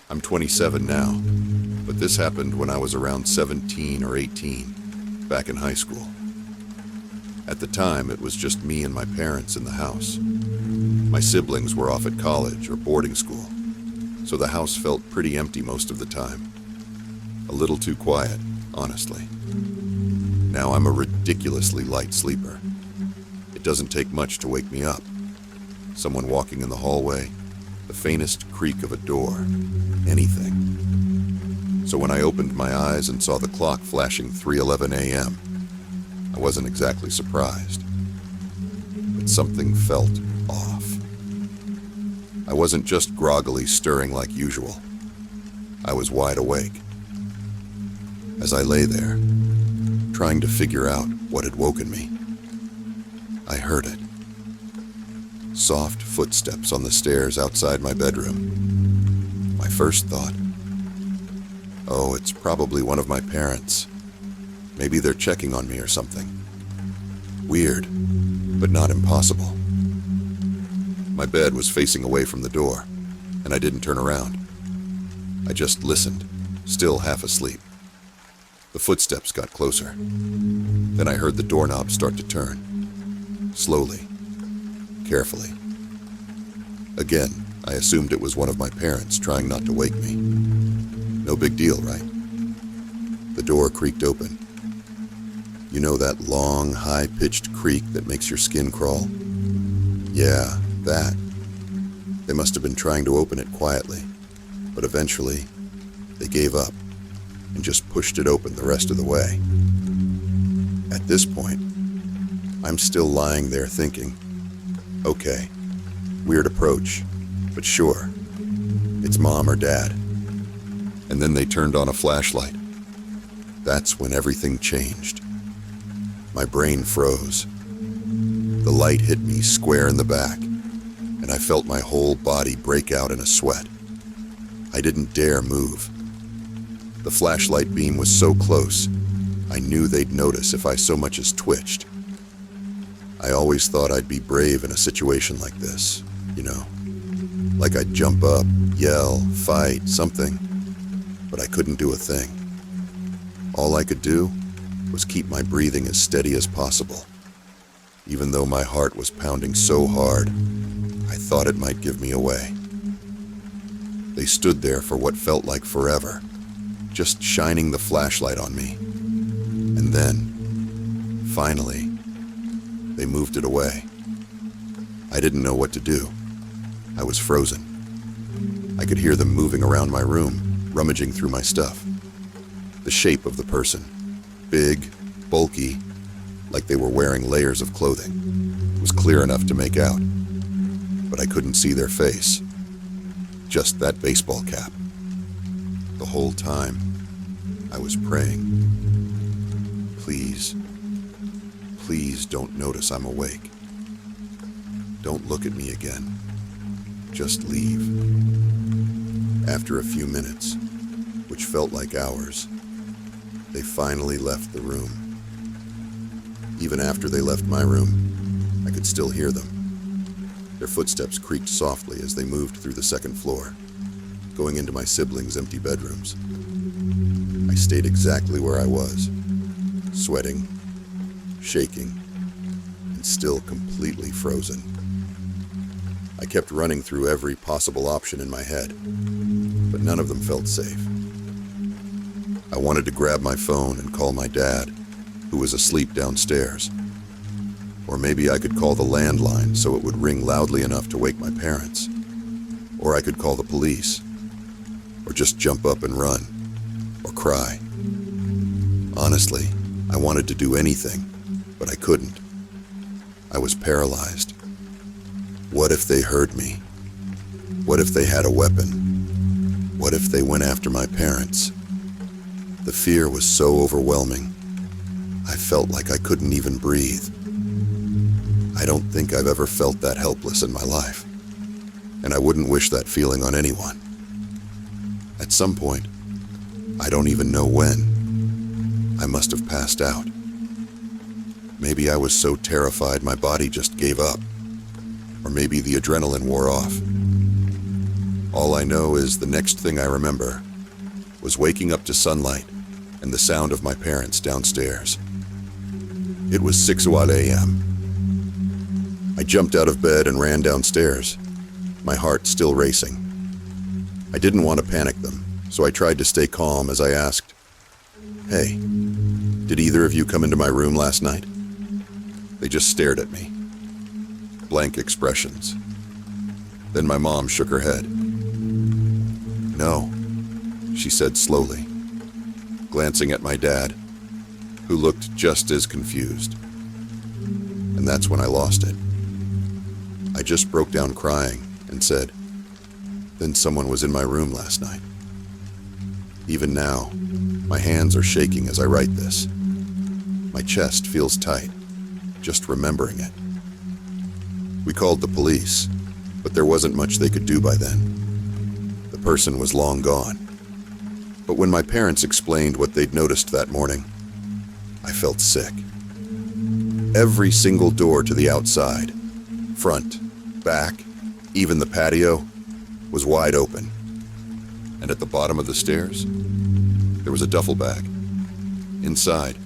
I'm 27 now, but this happened when I was around 17 or 18, back in high school. At the time, it was just me and my parents in the house. My siblings were off at college or boarding school, so the house felt pretty empty most of the time. A little too quiet, honestly. Now I'm a ridiculously light sleeper. It doesn't take much to wake me up. Someone walking in the hallway, the faintest creak of a door, anything. So when I opened my eyes and saw the clock flashing 3:11 a.m., I wasn't exactly surprised. But something felt off. I wasn't just groggily stirring like usual. I was wide awake. As I lay there, trying to figure out what had woken me, I heard it. Soft footsteps on the stairs outside my bedroom. My first thought, oh, it's probably one of my parents. Maybe they're checking on me or something. Weird, but not impossible. My bed was facing away from the door, and I didn't turn around. I just listened, still half asleep. The footsteps got closer. Then I heard the doorknob start to turn. Slowly, carefully. Again, I assumed it was one of my parents trying not to wake me. No big deal, right? The door creaked open. You know that long, high-pitched creak that makes your skin crawl? Yeah, that. They must have been trying to open it quietly, but eventually, they gave up and just pushed it open the rest of the way. At this point, I'm still lying there thinking, okay, weird approach, but sure, it's mom or dad. And then they turned on a flashlight. That's when everything changed. My brain froze. The light hit me square in the back, and I felt my whole body break out in a sweat. I didn't dare move. The flashlight beam was so close, I knew they'd notice if I so much as twitched. I always thought I'd be brave in a situation like this, you know. Like I'd jump up, yell, fight, something. But I couldn't do a thing. All I could do was keep my breathing as steady as possible. Even though my heart was pounding so hard, I thought it might give me away. They stood there for what felt like forever, just shining the flashlight on me. And then, finally, they moved it away. I didn't know what to do. I was frozen. I could hear them moving around my room, rummaging through my stuff. The shape of the person, big, bulky, like they were wearing layers of clothing, was clear enough to make out. But I couldn't see their face. Just that baseball cap. The whole time, I was praying. Please, please don't notice I'm awake. Don't look at me again. Just leave. After a few minutes, which felt like hours, they finally left the room. Even after they left my room, I could still hear them. Their footsteps creaked softly as they moved through the second floor, going into my siblings' empty bedrooms. I stayed exactly where I was, sweating, shaking, and still completely frozen. I kept running through every possible option in my head, but none of them felt safe. I wanted to grab my phone and call my dad, who was asleep downstairs. Or maybe I could call the landline so it would ring loudly enough to wake my parents. Or I could call the police. Or just jump up and run. Or cry. Honestly, I wanted to do anything, but I couldn't. I was paralyzed. What if they heard me? What if they had a weapon? What if they went after my parents? The fear was so overwhelming. I felt like I couldn't even breathe. I don't think I've ever felt that helpless in my life, and I wouldn't wish that feeling on anyone. At some point, I don't even know when, I must have passed out. Maybe I was so terrified my body just gave up, or maybe the adrenaline wore off. All I know is the next thing I remember was waking up to sunlight and the sound of my parents downstairs. It was 6:00 a.m. I jumped out of bed and ran downstairs, my heart still racing. I didn't want to panic them, so I tried to stay calm as I asked, "Hey, did either of you come into my room last night?" They just stared at me. Blank expressions. Then my mom shook her head. "No," she said slowly, glancing at my dad, who looked just as confused. And that's when I lost it. I just broke down crying and said, "Then someone was in my room last night." Even now, my hands are shaking as I write this. My chest feels tight, just remembering it. We called the police, but there wasn't much they could do by then. The person was long gone. But when my parents explained what they'd noticed that morning, I felt sick. Every single door to the outside, front, back, even the patio, was wide open. And at the bottom of the stairs, there was a duffel bag. Inside,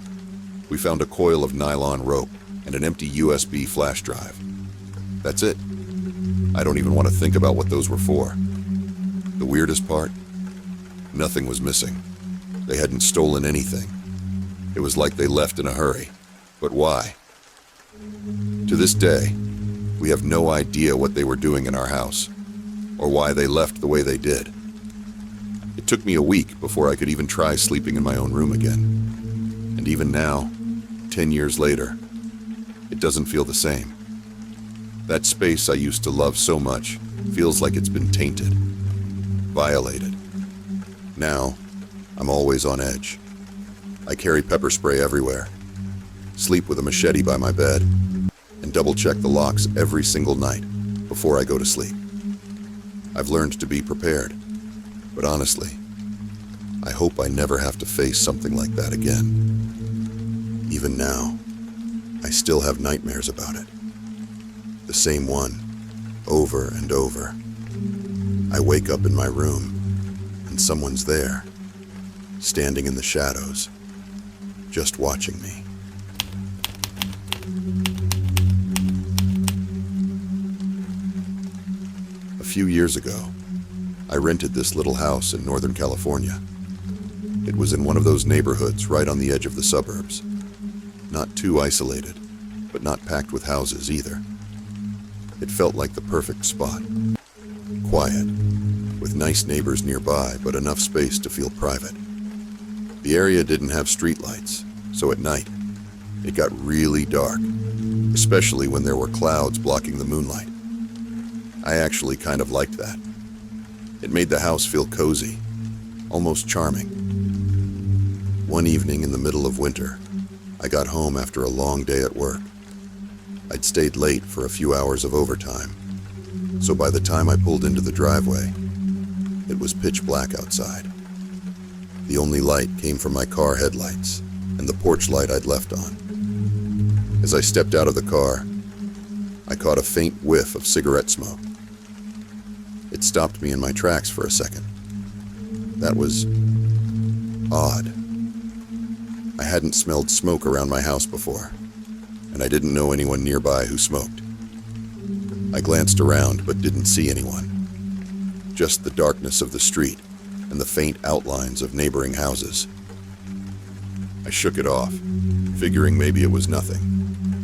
we found a coil of nylon rope and an empty USB flash drive. That's it. I don't even want to think about what those were for. The weirdest part? Nothing was missing. They hadn't stolen anything. It was like they left in a hurry. But why? To this day, we have no idea what they were doing in our house, or why they left the way they did. It took me a week before I could even try sleeping in my own room again. And even now, 10 years later, it doesn't feel the same. That space I used to love so much feels like it's been tainted, violated. Now, I'm always on edge. I carry pepper spray everywhere, sleep with a machete by my bed, and double-check the locks every single night before I go to sleep. I've learned to be prepared, but honestly, I hope I never have to face something like that again. Even now, I still have nightmares about it. The same one, over and over. I wake up in my room, and someone's there, standing in the shadows, just watching me. A few years ago, I rented this little house in Northern California. It was in one of those neighborhoods right on the edge of the suburbs. Not too isolated, but not packed with houses either. It felt like the perfect spot. Quiet, with nice neighbors nearby, but enough space to feel private. The area didn't have streetlights, so at night, it got really dark, especially when there were clouds blocking the moonlight. I actually kind of liked that. It made the house feel cozy, almost charming. One evening in the middle of winter, I got home after a long day at work. I'd stayed late for a few hours of overtime, so by the time I pulled into the driveway, it was pitch black outside. The only light came from my car headlights and the porch light I'd left on. As I stepped out of the car, I caught a faint whiff of cigarette smoke. It stopped me in my tracks for a second. That was odd. I hadn't smelled smoke around my house before, and I didn't know anyone nearby who smoked. I glanced around but didn't see anyone. Just the darkness of the street and the faint outlines of neighboring houses. I shook it off, figuring maybe it was nothing,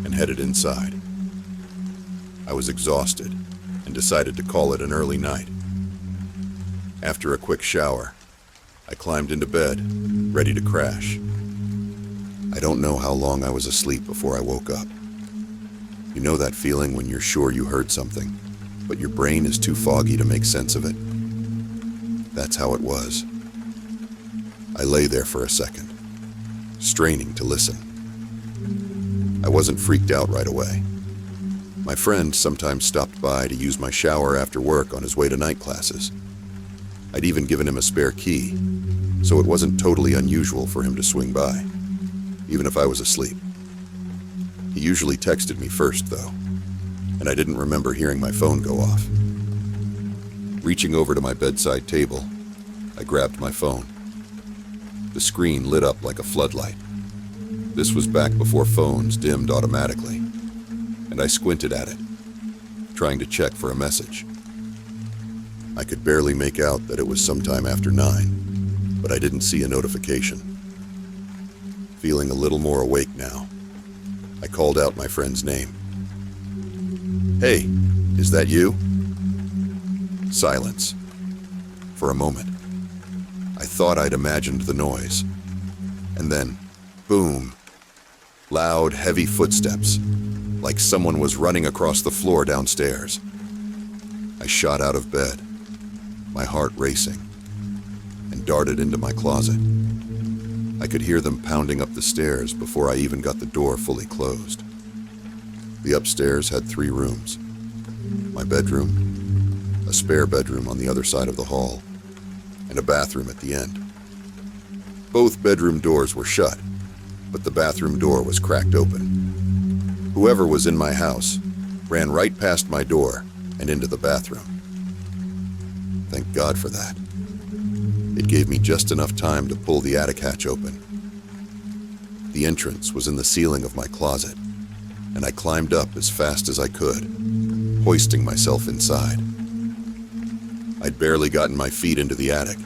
and headed inside. I was exhausted and decided to call it an early night. After a quick shower, I climbed into bed, ready to crash. I don't know how long I was asleep before I woke up. You know that feeling when you're sure you heard something, but your brain is too foggy to make sense of it? That's how it was. I lay there for a second, straining to listen. I wasn't freaked out right away. My friend sometimes stopped by to use my shower after work on his way to night classes. I'd even given him a spare key, so it wasn't totally unusual for him to swing by, even if I was asleep. He usually texted me first, though, and I didn't remember hearing my phone go off. Reaching over to my bedside table, I grabbed my phone. The screen lit up like a floodlight. This was back before phones dimmed automatically, and I squinted at it, trying to check for a message. I could barely make out that it was sometime after 9, but I didn't see a notification. Feeling a little more awake now, I called out my friend's name. "Hey, is that you?" Silence. For a moment. I thought I'd imagined the noise. And then, boom. Loud, heavy footsteps, like someone was running across the floor downstairs. I shot out of bed, my heart racing, and darted into my closet. I could hear them pounding up the stairs before I even got the door fully closed. The upstairs had 3 rooms. My bedroom, a spare bedroom on the other side of the hall, and a bathroom at the end. Both bedroom doors were shut, but the bathroom door was cracked open. Whoever was in my house ran right past my door and into the bathroom. Thank God for that. It gave me just enough time to pull the attic hatch open. The entrance was in the ceiling of my closet, and I climbed up as fast as I could, hoisting myself inside. I'd barely gotten my feet into the attic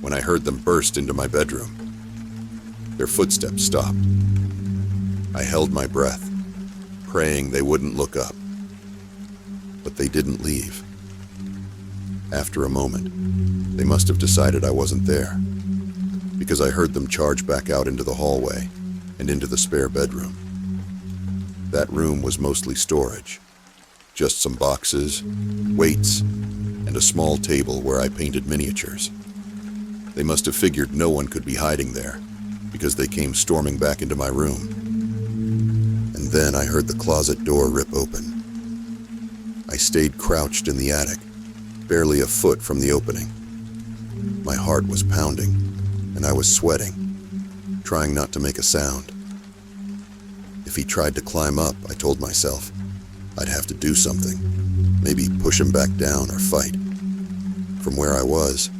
when I heard them burst into my bedroom. Their footsteps stopped. I held my breath, praying they wouldn't look up. But they didn't leave. After a moment, they must have decided I wasn't there, because I heard them charge back out into the hallway and into the spare bedroom. That room was mostly storage, just some boxes, weights, and a small table where I painted miniatures. They must have figured no one could be hiding there, because they came storming back into my room. And then I heard the closet door rip open. I stayed crouched in the attic, barely a foot from the opening. My heart was pounding, and I was sweating, trying not to make a sound. If he tried to climb up, I told myself, I'd have to do something, maybe push him back down or fight. From where I was,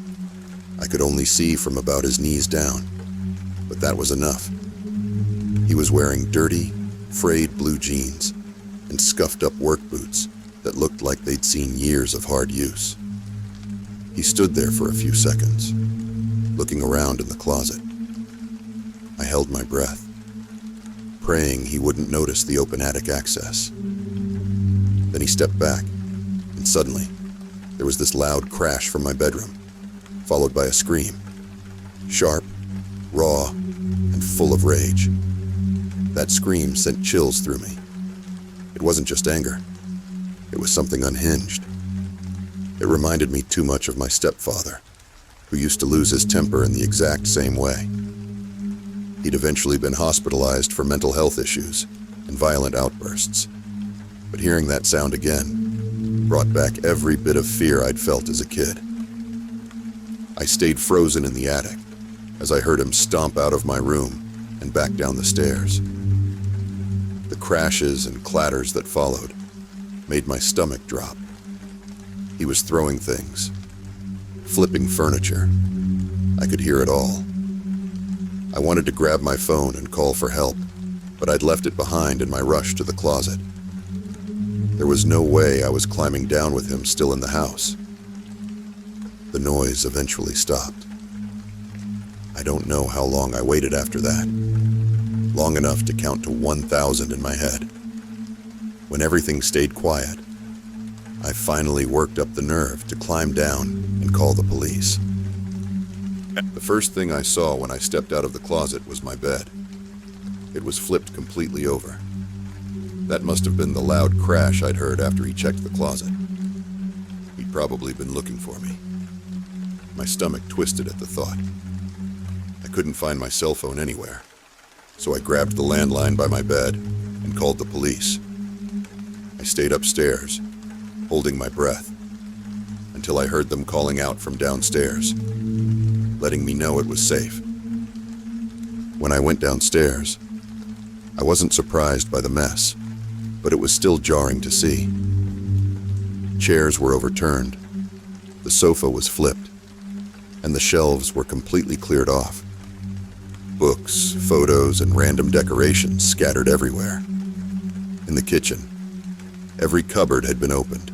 I could only see from about his knees down, but that was enough. He was wearing dirty, frayed blue jeans and scuffed up work boots that looked like they'd seen years of hard use. He stood there for a few seconds, looking around in the closet. I held my breath, praying he wouldn't notice the open attic access. Then he stepped back, and suddenly, there was this loud crash from my bedroom, followed by a scream. Sharp, raw, and full of rage. That scream sent chills through me. It wasn't just anger. It was something unhinged. It reminded me too much of my stepfather, who used to lose his temper in the exact same way. He'd eventually been hospitalized for mental health issues and violent outbursts. But hearing that sound again brought back every bit of fear I'd felt as a kid. I stayed frozen in the attic as I heard him stomp out of my room and back down the stairs. The crashes and clatters that followed made my stomach drop. He was throwing things, flipping furniture. I could hear it all. I wanted to grab my phone and call for help, but I'd left it behind in my rush to the closet. There was no way I was climbing down with him still in the house. The noise eventually stopped. I don't know how long I waited after that. Long enough to count to 1,000 in my head. When everything stayed quiet, I finally worked up the nerve to climb down and call the police. The first thing I saw when I stepped out of the closet was my bed. It was flipped completely over. That must have been the loud crash I'd heard after he checked the closet. He'd probably been looking for me. My stomach twisted at the thought. I couldn't find my cell phone anywhere, so I grabbed the landline by my bed and called the police. I stayed upstairs, holding my breath, until I heard them calling out from downstairs, letting me know it was safe. When I went downstairs, I wasn't surprised by the mess, but it was still jarring to see. Chairs were overturned, The sofa was flipped, and the shelves were completely cleared off. Books, photos, and random decorations scattered everywhere. In the kitchen, every cupboard had been opened,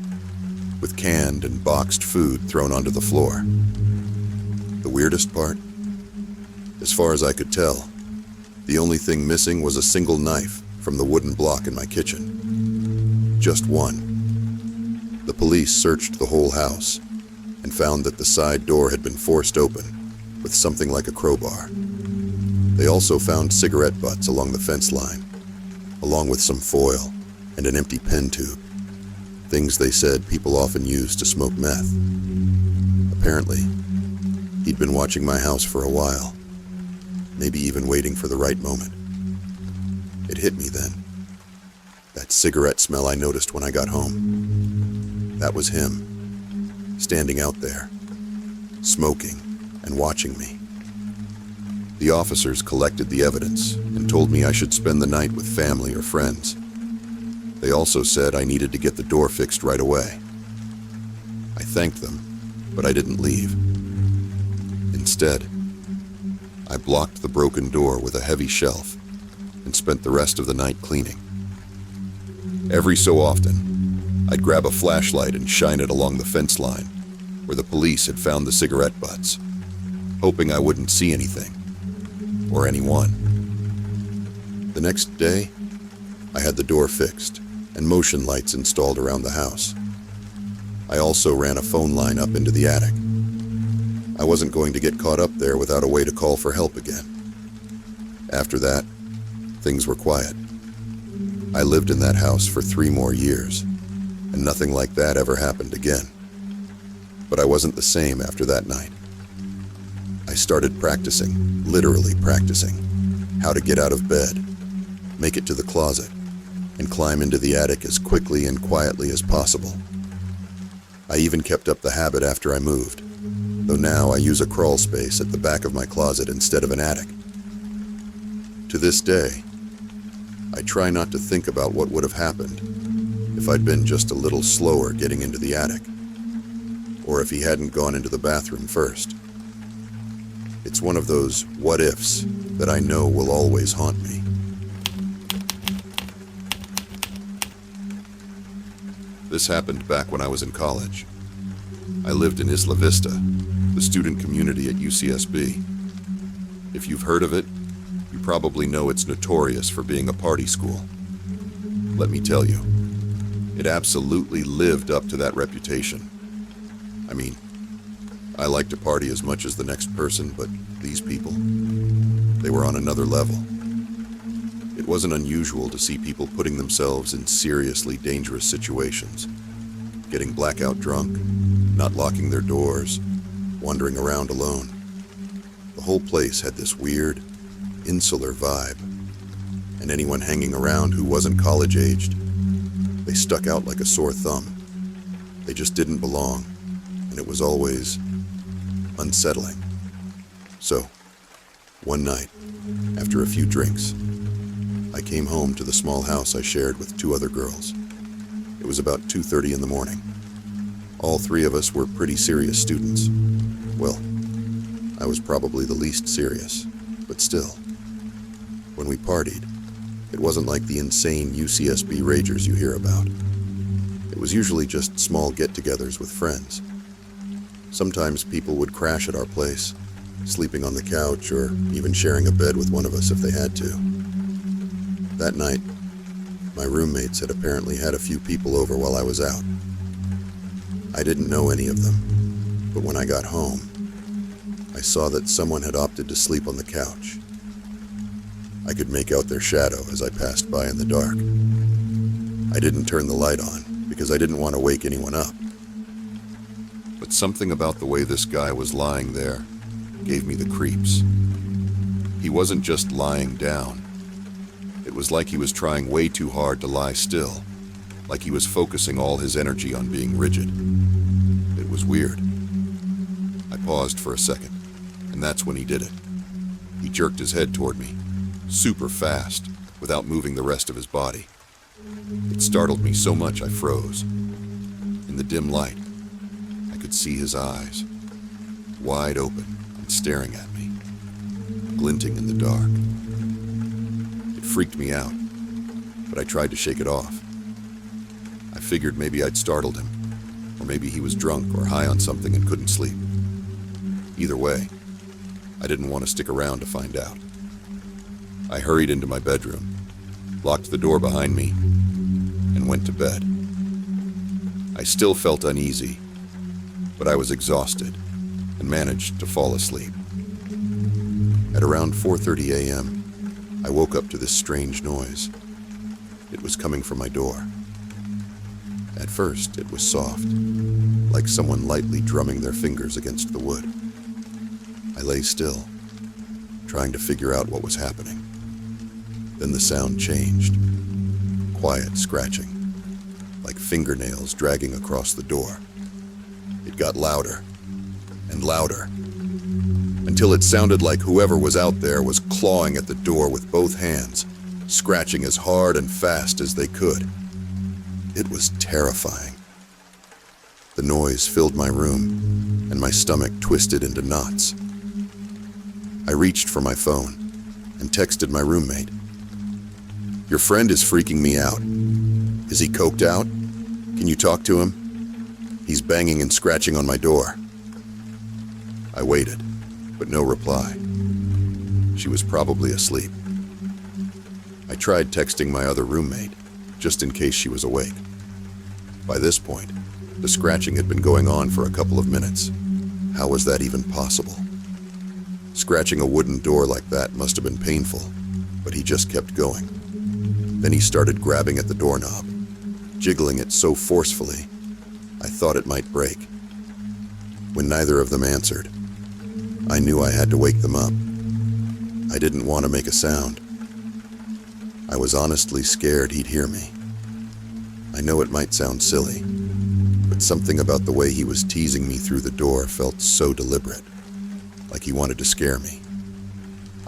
with canned and boxed food thrown onto the floor. The weirdest part? As far as I could tell, the only thing missing was a single knife from the wooden block in my kitchen. Just one. The police searched the whole house and found that the side door had been forced open with something like a crowbar. They also found cigarette butts along the fence line, along with some foil and an empty pen tube, things they said people often use to smoke meth. Apparently, he'd been watching my house for a while, maybe even waiting for the right moment. It hit me then. That cigarette smell I noticed when I got home. That was him, standing out there, smoking and watching me. The officers collected the evidence and told me I should spend the night with family or friends. They also said I needed to get the door fixed right away. I thanked them, but I didn't leave. Instead, I blocked the broken door with a heavy shelf and spent the rest of the night cleaning. Every so often, I'd grab a flashlight and shine it along the fence line where the police had found the cigarette butts, hoping I wouldn't see anything or anyone. The next day, I had the door fixed and motion lights installed around the house. I also ran a phone line up into the attic. I wasn't going to get caught up there without a way to call for help again. After that, things were quiet. I lived in that house for 3 more years, and nothing like that ever happened again. But I wasn't the same after that night. I started practicing, literally practicing, how to get out of bed, make it to the closet, and climb into the attic as quickly and quietly as possible. I even kept up the habit after I moved, though now I use a crawl space at the back of my closet instead of an attic. To this day, I try not to think about what would have happened if I'd been just a little slower getting into the attic, or if he hadn't gone into the bathroom first. It's one of those what-ifs that I know will always haunt me. This happened back when I was in college. I lived in Isla Vista, the student community at UCSB. If you've heard of it, you probably know it's notorious for being a party school. Let me tell you, it absolutely lived up to that reputation. I mean, I like to party as much as the next person, but these people, they were on another level. It wasn't unusual to see people putting themselves in seriously dangerous situations, getting blackout drunk, not locking their doors, wandering around alone. The whole place had this weird, insular vibe, and anyone hanging around who wasn't college-aged, they stuck out like a sore thumb. They just didn't belong, and it was always unsettling. So, one night, after a few drinks, I came home to the small house I shared with 2 other girls. It was about 2:30 in the morning. All 3 of us were pretty serious students. Well, I was probably the least serious, but still. When we partied, it wasn't like the insane UCSB ragers you hear about. It was usually just small get-togethers with friends. Sometimes people would crash at our place, sleeping on the couch or even sharing a bed with one of us if they had to. That night, my roommates had apparently had a few people over while I was out. I didn't know any of them, but when I got home, I saw that someone had opted to sleep on the couch. I could make out their shadow as I passed by in the dark. I didn't turn the light on because I didn't want to wake anyone up. But something about the way this guy was lying there gave me the creeps. He wasn't just lying down. It was like he was trying way too hard to lie still, like he was focusing all his energy on being rigid. It was weird. I paused for a second, and that's when he did it. He jerked his head toward me, super fast, without moving the rest of his body. It startled me so much I froze. In the dim light, I could could see his eyes, wide open and staring at me, glinting in the dark. It freaked me out, but I tried to shake it off. I figured maybe I'd startled him, or maybe he was drunk or high on something and couldn't sleep. Either way, I didn't want to stick around to find out. I hurried into my bedroom, locked the door behind me, and went to bed. I still felt uneasy, but I was exhausted and managed to fall asleep. At around 4:30 a.m., I woke up to this strange noise. It was coming from my door. At first, it was soft, like someone lightly drumming their fingers against the wood. I lay still, trying to figure out what was happening. Then the sound changed. Quiet scratching, like fingernails dragging across the door. It got louder and louder, until it sounded like whoever was out there was clawing at the door with both hands, scratching as hard and fast as they could. It was terrifying. The noise filled my room, and my stomach twisted into knots. I reached for my phone and texted my roommate. "Your friend is freaking me out. Is he coked out? Can you talk to him? He's banging and scratching on my door." I waited, but no reply. She was probably asleep. I tried texting my other roommate, just in case she was awake. By this point, the scratching had been going on for a couple of minutes. How was that even possible? Scratching a wooden door like that must have been painful, but he just kept going. Then he started grabbing at the doorknob, jiggling it so forcefully, I thought it might break. When neither of them answered, I knew I had to wake them up. I didn't want to make a sound. I was honestly scared he'd hear me. I know it might sound silly, but something about the way he was teasing me through the door felt so deliberate, like he wanted to scare me.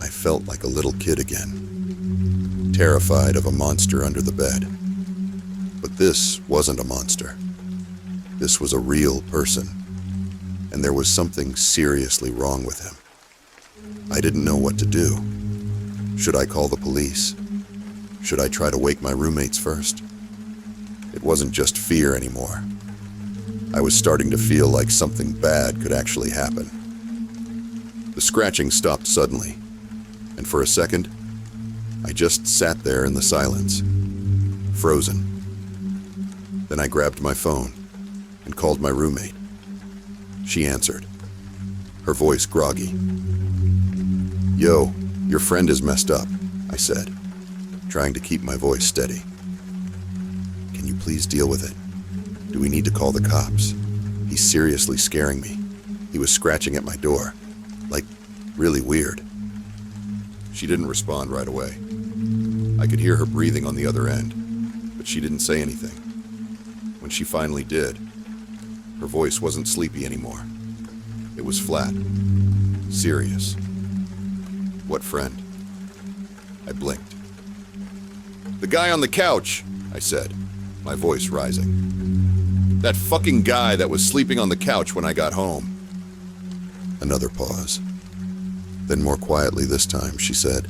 I felt like a little kid again, terrified of a monster under the bed. But this wasn't a monster. This was a real person, and there was something seriously wrong with him. I didn't know what to do. Should I call the police? Should I try to wake my roommates first? It wasn't just fear anymore. I was starting to feel like something bad could actually happen. The scratching stopped suddenly, and for a second, I just sat there in the silence, frozen. Then I grabbed my phone and called my roommate. She answered, her voice groggy. "Yo, your friend is messed up," I said, trying to keep my voice steady. "Can you please deal with it? Do we need to call the cops? He's seriously scaring me. He was scratching at my door, like really weird." She didn't respond right away. I could hear her breathing on the other end, but she didn't say anything. When she finally did, her voice wasn't sleepy anymore. It was flat, serious. "What friend?" I blinked. "The guy on the couch," I said, my voice rising. "That fucking guy that was sleeping on the couch when I got home." Another pause. Then more quietly this time, she said,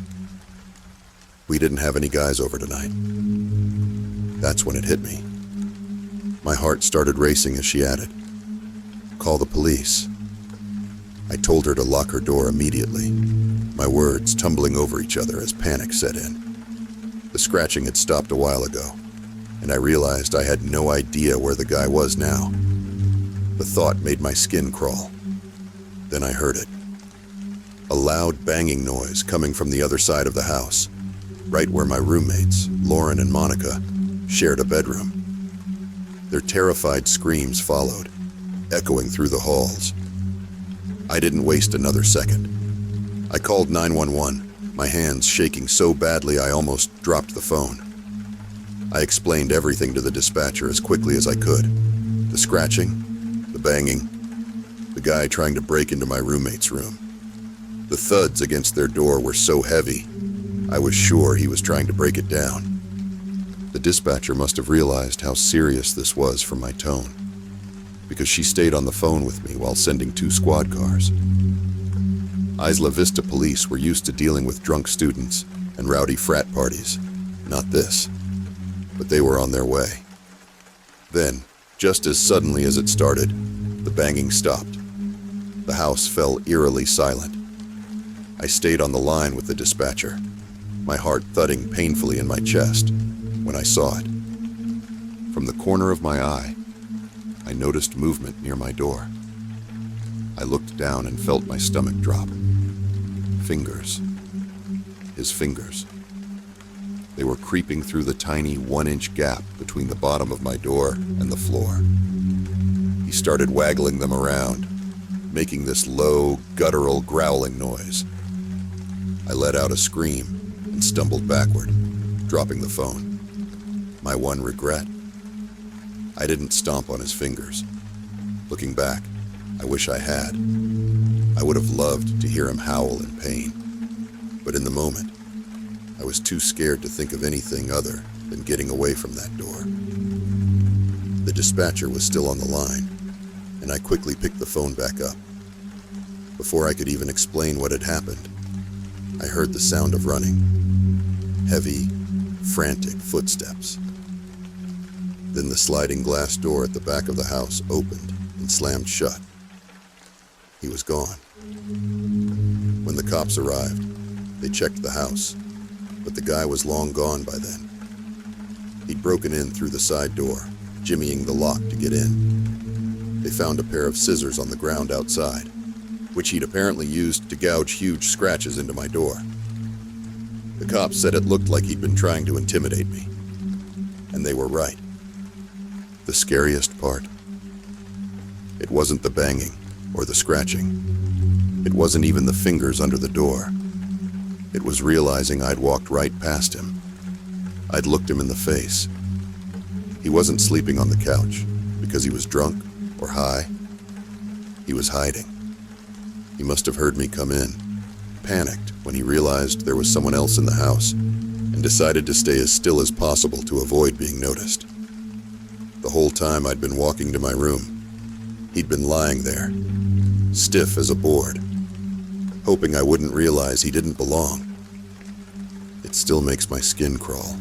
"We didn't have any guys over tonight." That's when it hit me. My heart started racing as she added, "Call the police." I told her to lock her door immediately, my words tumbling over each other as panic set in. The scratching had stopped a while ago, and I realized I had no idea where the guy was now. The thought made my skin crawl. Then I heard it. A loud banging noise coming from the other side of the house, right where my roommates, Lauren and Monica, shared a bedroom. Their terrified screams followed, echoing through the halls. I didn't waste another second. I called 911, my hands shaking so badly I almost dropped the phone. I explained everything to the dispatcher as quickly as I could. The scratching, the banging, the guy trying to break into my roommate's room. The thuds against their door were so heavy, I was sure he was trying to break it down. The dispatcher must have realized how serious this was from my tone. because she stayed on the phone with me while sending 2 squad cars. Isla Vista police were used to dealing with drunk students and rowdy frat parties. Not this. But they were on their way. Then, just as suddenly as it started, the banging stopped. The house fell eerily silent. I stayed on the line with the dispatcher, my heart thudding painfully in my chest, when I saw it. From the corner of my eye, I noticed movement near my door. I looked down and felt my stomach drop. Fingers. His fingers. They were creeping through the tiny 1-inch gap between the bottom of my door and the floor. He started waggling them around, making this low, guttural growling noise. I let out a scream and stumbled backward, dropping the phone. My one regret? I didn't stomp on his fingers. Looking back, I wish I had. I would have loved to hear him howl in pain. But in the moment, I was too scared to think of anything other than getting away from that door. The dispatcher was still on the line, and I quickly picked the phone back up. Before I could even explain what had happened, I heard the sound of running. Heavy, frantic footsteps. Then the sliding glass door at the back of the house opened and slammed shut. He was gone. When the cops arrived, they checked the house, but the guy was long gone by then. He'd broken in through the side door, jimmying the lock to get in. They found a pair of scissors on the ground outside, which he'd apparently used to gouge huge scratches into my door. The cops said it looked like he'd been trying to intimidate me. And they were right. The scariest part? It wasn't the banging or the scratching. It wasn't even the fingers under the door. It was realizing I'd walked right past him. I'd looked him in the face. He wasn't sleeping on the couch because he was drunk or high. He was hiding. He must have heard me come in, panicked when he realized there was someone else in the house, and decided to stay as still as possible to avoid being noticed. The whole time I'd been walking to my room, he'd been lying there, stiff as a board, hoping I wouldn't realize he didn't belong. It still makes my skin crawl.